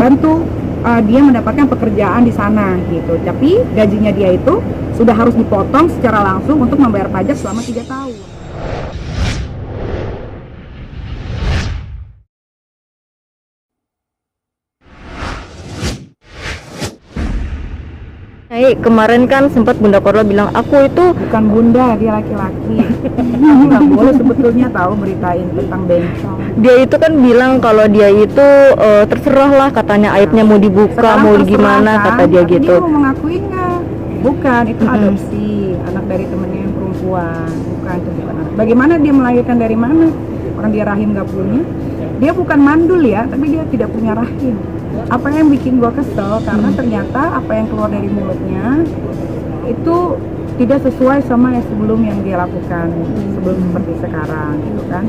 bantu dia mendapatkan pekerjaan di sana gitu. Tapi gajinya dia itu sudah harus dipotong secara langsung untuk membayar pajak selama 3 tahun. Kemarin kan sempat Bunda Korla bilang aku itu Bukan bunda, dia laki-laki. Nggak boleh sebetulnya tahu beritain tentang bencong. dia itu kan bilang kalau dia itu terserah lah katanya aibnya mau dibuka Sekarang mau terserah, gimana kan? kata dia Tapi gitu. dia mau mengakuin nggak? Bukan, itu adopsi anak dari temennya yang perempuan. Bukan, itu bukan anak. Bagaimana dia melahirkan dari mana? Orang dia rahim nggak punya. Dia bukan mandul ya, tapi dia tidak punya rahim. Apa yang bikin gua kesel karena ternyata apa yang keluar dari mulutnya itu tidak sesuai sama yang sebelum yang dia lakukan sebelum seperti sekarang gitu kan.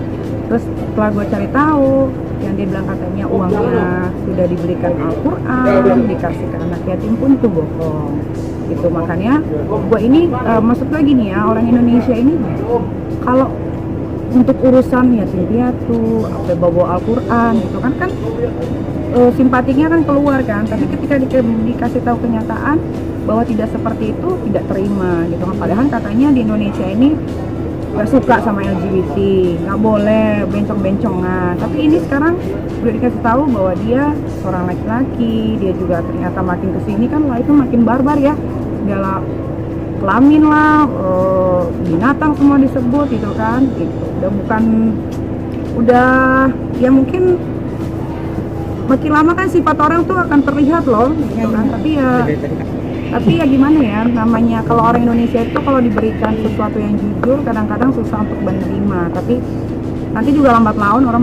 Terus setelah gue cari tahu yang dia bilang katanya uangnya sudah dibelikan Al-Quran, dikasih ke anak yatim pun itu bohong gitu. Makanya gue ini maksud gue gini ya, orang Indonesia ini kalau untuk urusan yatim piatu apa bawa Al-Quran gitu kan simpatinya kan keluar kan, tapi ketika dikasih tahu kenyataan bahwa tidak seperti itu tidak terima gitu kan. Padahal katanya di Indonesia ini gak suka sama LGBT, nggak boleh bencong-bencongan, tapi ini sekarang udah dikasih tahu bahwa dia seorang laki-laki, dia juga ternyata makin kesini kan lah itu makin barbar ya, segala kelamin lah, binatang semua disebut gitu kan, gitu. Udah ya mungkin makin lama kan sifat orang tuh akan terlihat loh gitu kan. Tapi ya gimana ya, namanya kalau orang Indonesia itu kalau diberikan sesuatu yang jujur kadang-kadang susah untuk menerima, tapi nanti juga lambat laun orang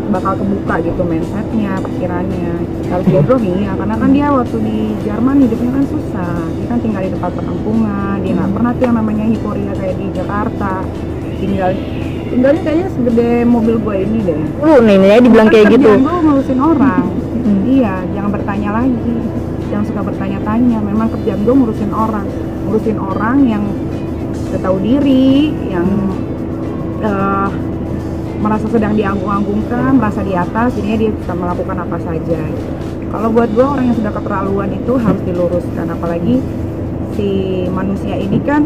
bakal kebuka gitu mindsetnya, pikirannya. Harus bodoh nih ya, karena kan dia waktu di Jerman hidupnya kan susah, dia kan tinggal di tempat perkampungan, dia nggak pernah tuh yang namanya euforia kayak di Jakarta, tinggalnya kayaknya segede mobil gue ini deh. Neneknya dibilang kayak gitu. Kerjaan gue ngurusin orang. Iya, jangan bertanya lagi, jangan suka bertanya-tanya. Memang kerjaan gue ngurusin orang yang tahu diri, yang merasa sedang dianggung-anggungkan, merasa di atas, jadinya dia bisa melakukan apa saja. Kalau buat gue orang yang sudah keterlaluan itu harus diluruskan, apalagi si manusia ini kan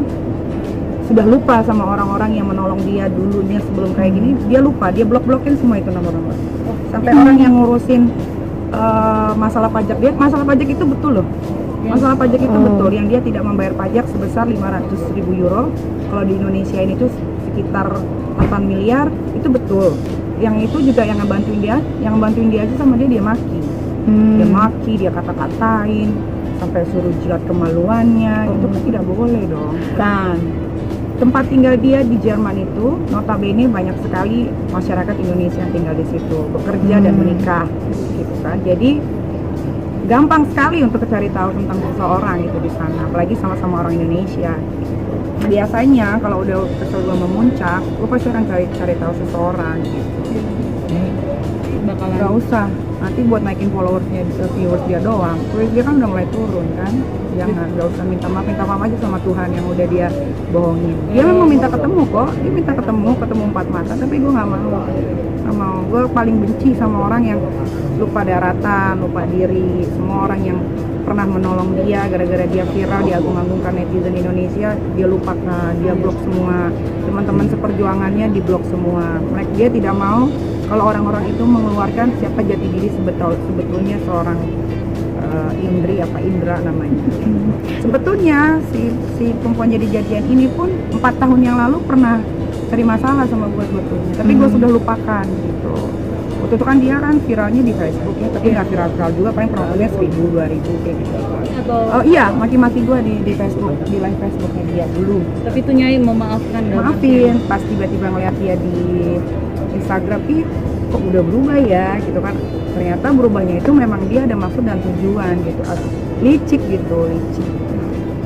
sudah lupa sama orang-orang yang menolong dia dulunya sebelum kayak gini. Dia lupa, dia blok-blokin semua itu nomor-nomor. Sampai orang yang ngurusin masalah pajak itu betul loh. Masalah pajak itu betul, yang dia tidak membayar pajak sebesar 500.000 euro. Kalau di Indonesia ini tuh sekitar 8 miliar, itu betul. Yang itu juga yang ngebantuin dia aja sama dia maki. Dia maki, dia kata-katain, sampai suruh jilat kemaluannya, itu kan tidak boleh dong. Kan tempat tinggal dia di Jerman itu notabene banyak sekali masyarakat Indonesia yang tinggal di situ, bekerja dan menikah gitu kan. Jadi gampang sekali untuk cari tahu tentang seseorang itu di sana, apalagi sama-sama orang Indonesia. Biasanya kalau udah kesel gue memuncak, gue pasti akan cari tahu seseorang gitu. Gak usah, nanti buat naikin viewers dia doang. Terus dia kan udah mulai turun kan. Jangan, gak usah minta maaf aja sama Tuhan yang udah dia bohongin. Dia memang minta ketemu kok, dia minta ketemu 4 mata, tapi gue gak mau. Gue paling benci sama orang yang lupa daratan, lupa diri. Semua orang yang pernah menolong dia, gara-gara dia viral, diagung-agungkan netizen Indonesia, dia lupakan, dia blok semua. Teman-teman seperjuangannya di blok semua. Dia tidak mau kalau orang-orang itu mengeluarkan siapa jati diri sebetulnya seorang Indra namanya. Sebetulnya si perempuan jadi-jadian ini pun 4 tahun yang lalu pernah cari masalah sama gue sebetulnya, tapi gue sudah lupakan gitu. Waktu itu kan dia kan viralnya di Facebook ya, tapi nggak viral juga, paling penontonnya 1.000-2.000 kayak gitu. Oh Iya, maki-maki gue di Facebook, di live Facebooknya dia dulu. Tapi itu Nyai memaafkan dong. Maafin, pas tiba-tiba ngeliat dia di Instagram, kok udah berubah ya gitu kan. Ternyata berubahnya itu memang dia ada maksud dan tujuan gitu, licik.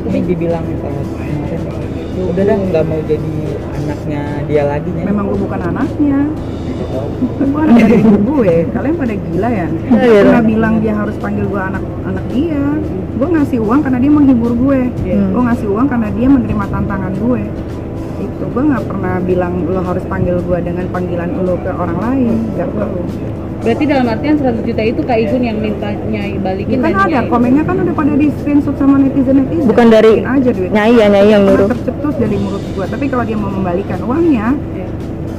Tapi dibilang kalau kemarin udah dah nggak mau jadi anaknya dia lagi ya. Memang gue bukan anaknya. Gue anak dari ibu gue. Kalian pada gila ya? Pernah bilang dia harus panggil gue anak dia. Gue ngasih uang karena dia menghibur gue. Gue ngasih uang karena dia menerima tantangan gue. Itu gue nggak pernah bilang lo harus panggil gue dengan panggilan lo ke orang lain. Gak perlu. Berarti dalam artian 100 juta itu Kak Igun yang minta Nyai Ya balikin kan dan ada, Nyai- komennya kan udah pada di screenshot sama netizen-netizen. Bukan dari Bikin aja duit. Nyai ya, Nyai yang Karena nyuruh. tercetus dari mulut gua. Tapi kalau dia mau membalikan uangnya, Iya.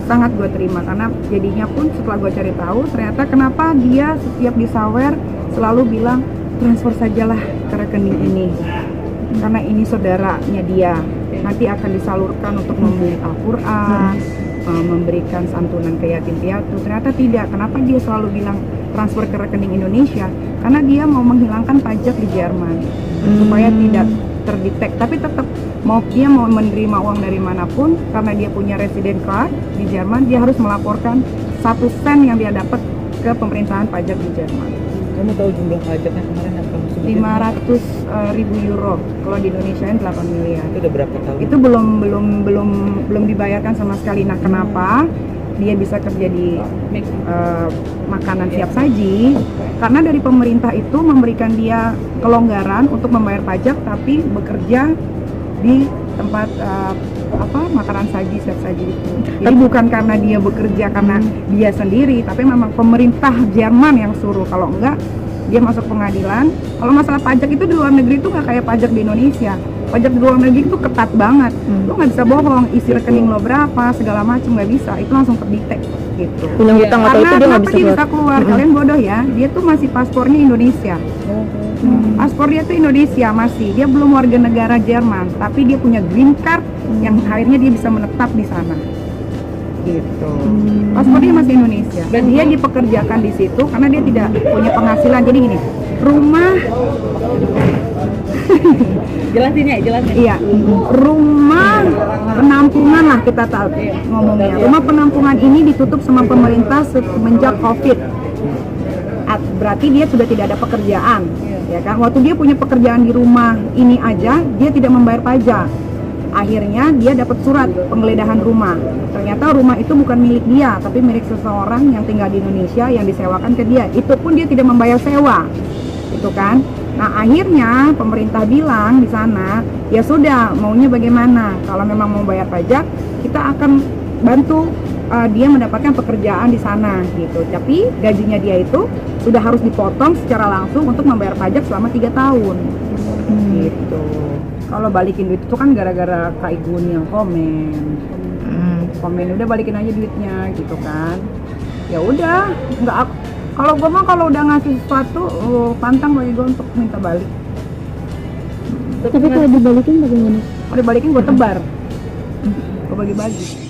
sangat gue terima karena jadinya pun setelah gue cari tahu ternyata kenapa dia setiap disawer selalu bilang transfer sajalah ke rekening ini karena ini saudaranya dia, nanti akan disalurkan untuk membeli Al-Quran, memberikan santunan ke yatim piatu. Ternyata tidak. Kenapa dia selalu bilang transfer ke rekening Indonesia? Karena dia mau menghilangkan pajak di Jerman supaya tidak terdetek, tapi tetap dia mau menerima uang dari manapun karena dia punya resident card di Jerman, dia harus melaporkan 1 sen yang dia dapat ke pemerintahan pajak di Jerman. Kamu tahu jumlah pajaknya kemarin yang kamu sebutin? 500.000 euro, kalau di Indonesia 8 miliar. Itu udah berapa tahun? Itu belum dibayarkan sama sekali. Nah, kenapa dia bisa kerja di makanan siap saji? Karena dari pemerintah itu memberikan dia kelonggaran untuk membayar pajak tapi bekerja di tempat makanan saji siap saji itu. Jadi bukan karena dia bekerja karena dia sendiri, tapi memang pemerintah Jerman yang suruh. Kalau enggak dia masuk pengadilan. Kalau masalah pajak itu di luar negeri itu nggak kayak pajak di Indonesia. Pajak di luar negeri itu ketat banget. Lo nggak bisa bohong, isi rekening lo berapa, segala macam nggak bisa. Itu langsung terdetek gitu. Punya hutang atau Karena itu dia nggak kenapa bisa dia keluar. bisa keluar? Kalian bodoh ya. Dia tuh masih paspornya Indonesia. Paspor dia tuh Indonesia masih. Dia belum warga negara Jerman, tapi dia punya green card yang akhirnya dia bisa menetap di sana. Gitu. Paspornya masih Indonesia. Dan dia dipekerjakan di situ karena dia tidak punya penghasilan. Jadi gini, rumah Jelasin ya, jelasin. iya, rumah penampungan lah kita tahu ngomongnya. Rumah penampungan ini ditutup sama pemerintah semenjak COVID. Berarti dia sudah tidak ada pekerjaan, ya kan? Waktu dia punya pekerjaan di rumah ini aja, dia tidak membayar pajak. Akhirnya dia dapat surat penggeledahan rumah. Ternyata rumah itu bukan milik dia, tapi milik seseorang yang tinggal di Indonesia yang disewakan ke dia. Itu pun dia tidak membayar sewa, itu kan? Nah akhirnya pemerintah bilang di sana, ya sudah maunya bagaimana? Kalau memang mau bayar pajak, kita akan bantu dia mendapatkan pekerjaan di sana gitu. Tapi gajinya dia itu sudah harus dipotong secara langsung untuk membayar pajak selama 3 tahun. Gitu. Kalau balikin duit itu kan gara-gara Kak Igun yang komen udah balikin aja duitnya gitu kan. Ya udah, nggak kalau gue mah kalau udah ngasih sesuatu pantang bagi gue untuk minta balik. Tapi kalau dibalikin bagaimana? Kalau dibalikin gue tebar, gue bagi-bagi.